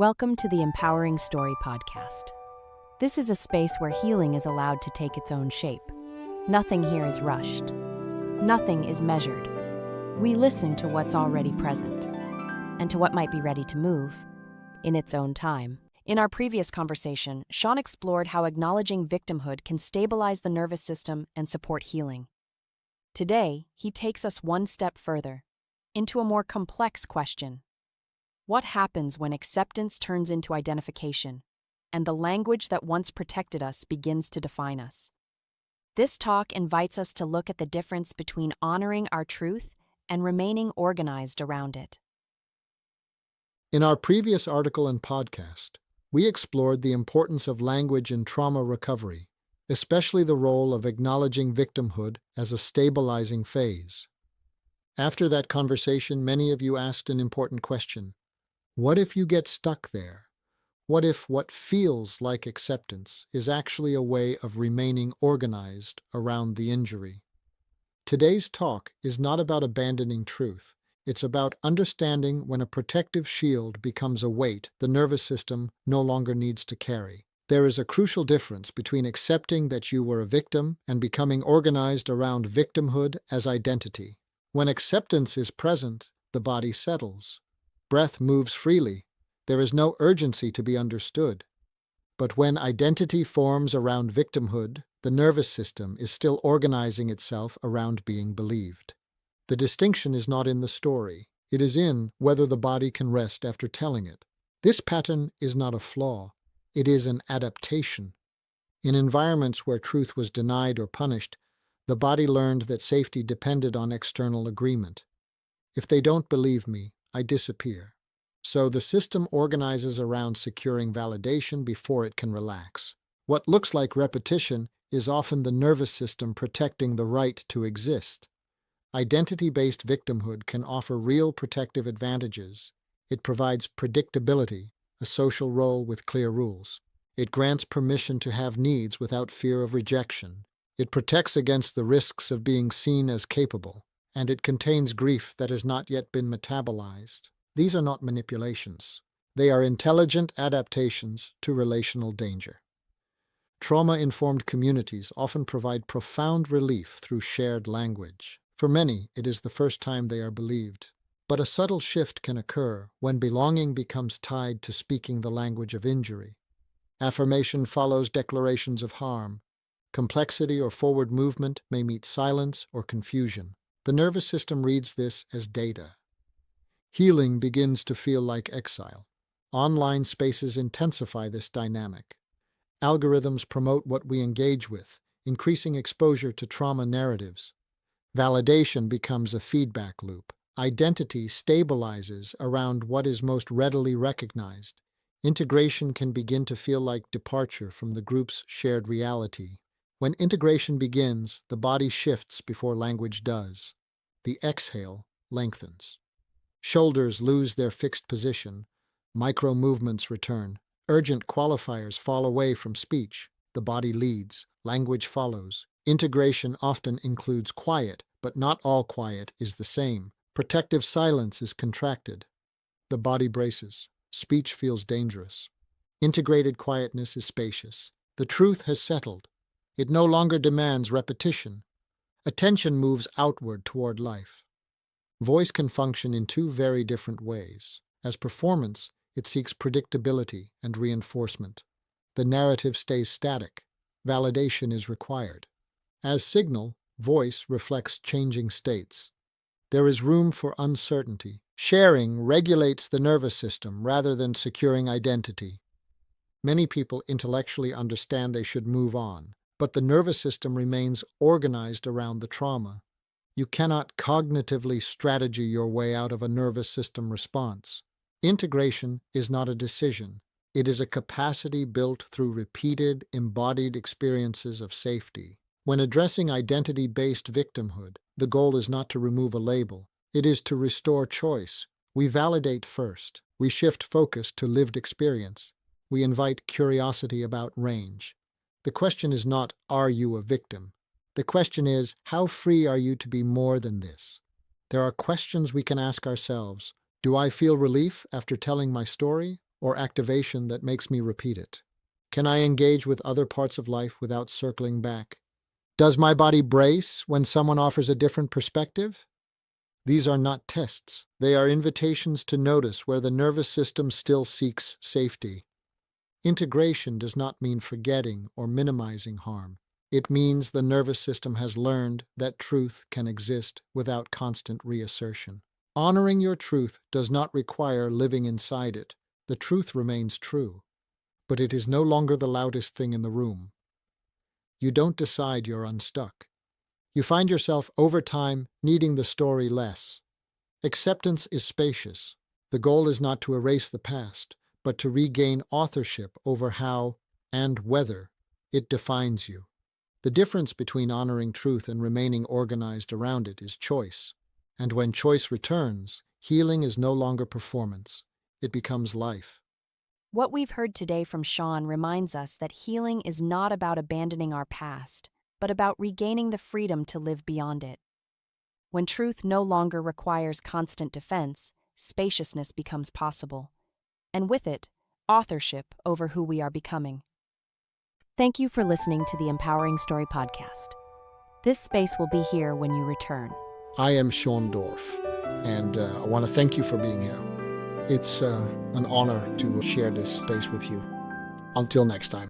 Welcome to the Empowering Story Podcast. This is a space where healing is allowed to take its own shape. Nothing here is rushed. Nothing is measured. We listen to what's already present and to what might be ready to move in its own time. In our previous conversation, Jean explored how acknowledging victimhood can stabilize the nervous system and support healing. Today, he takes us one step further, into a more complex question. What happens when acceptance turns into identification, and the language that once protected us begins to define us? This talk invites us to look at the difference between honoring our truth and remaining organized around it. In our previous article and podcast, we explored the importance of language in trauma recovery, especially the role of acknowledging victimhood as a stabilizing phase. After that conversation, many of you asked an important question. What if you get stuck there? What if what feels like acceptance is actually a way of remaining organized around the injury? Today's talk is not about abandoning truth. It's about understanding when a protective shield becomes a weight the nervous system no longer needs to carry. There is a crucial difference between accepting that you were a victim and becoming organized around victimhood as identity. When acceptance is present, the body settles. Breath moves freely. There is no urgency to be understood. But when identity forms around victimhood, the nervous system is still organizing itself around being believed. The distinction is not in the story. It is in whether the body can rest after telling it. This pattern is not a flaw. It is an adaptation. In environments where truth was denied or punished, the body learned that safety depended on external agreement. If they don't believe me, I disappear. So the system organizes around securing validation before it can relax. What looks like repetition is often the nervous system protecting the right to exist. Identity-based victimhood can offer real protective advantages. It provides predictability, a social role with clear rules. It grants permission to have needs without fear of rejection. It protects against the risks of being seen as capable. And it contains grief that has not yet been metabolized. These are not manipulations. They are intelligent adaptations to relational danger. Trauma-informed communities often provide profound relief through shared language. For many, it is the first time they are believed. But a subtle shift can occur when belonging becomes tied to speaking the language of injury. Affirmation follows declarations of harm. Complexity or forward movement may meet silence or confusion. The nervous system reads this as data. Healing begins to feel like exile. Online spaces intensify this dynamic. Algorithms promote what we engage with, increasing exposure to trauma narratives. Validation becomes a feedback loop. Identity stabilizes around what is most readily recognized. Integration can begin to feel like departure from the group's shared reality. When integration begins, the body shifts before language does. The exhale lengthens. Shoulders lose their fixed position. Micro-movements return. Urgent qualifiers fall away from speech. The body leads. Language follows. Integration often includes quiet, but not all quiet is the same. Protective silence is contracted. The body braces. Speech feels dangerous. Integrated quietness is spacious. The truth has settled. It no longer demands repetition. Attention moves outward toward life. Voice can function in two very different ways. As performance, it seeks predictability and reinforcement. The narrative stays static. Validation is required. As signal, voice reflects changing states. There is room for uncertainty. Sharing regulates the nervous system rather than securing identity. Many people intellectually understand they should move on. But the nervous system remains organized around the trauma. You cannot cognitively strategy your way out of a nervous system response. Integration is not a decision. It is a capacity built through repeated, embodied experiences of safety. When addressing identity-based victimhood, the goal is not to remove a label. It is to restore choice. We validate first. We shift focus to lived experience. We invite curiosity about range. The question is not, are you a victim? The question is, how free are you to be more than this? There are questions we can ask ourselves. Do I feel relief after telling my story? or activation that makes me repeat it? Can I engage with other parts of life without circling back? Does my body brace when someone offers a different perspective? These are not tests. They are invitations to notice where the nervous system still seeks safety. Integration does not mean forgetting or minimizing harm. It means the nervous system has learned that truth can exist without constant reassertion. Honoring your truth does not require living inside it. The truth remains true, but it is no longer the loudest thing in the room. You don't decide you're unstuck. You find yourself over time needing the story less. Acceptance is spacious. The goal is not to erase the past, but to regain authorship over how and whether it defines you. The difference between honoring truth and remaining organized around it is choice. And when choice returns, healing is no longer performance. It becomes life. What we've heard today from Sean reminds us that healing is not about abandoning our past, but about regaining the freedom to live beyond it. When truth no longer requires constant defense, spaciousness becomes possible, and with it, authorship over who we are becoming. Thank you for listening to the Empowering Story Podcast. This space will be here when you return. I am Jean Dorff, and I want to thank you for being here. It's an honor to share this space with you. Until next time.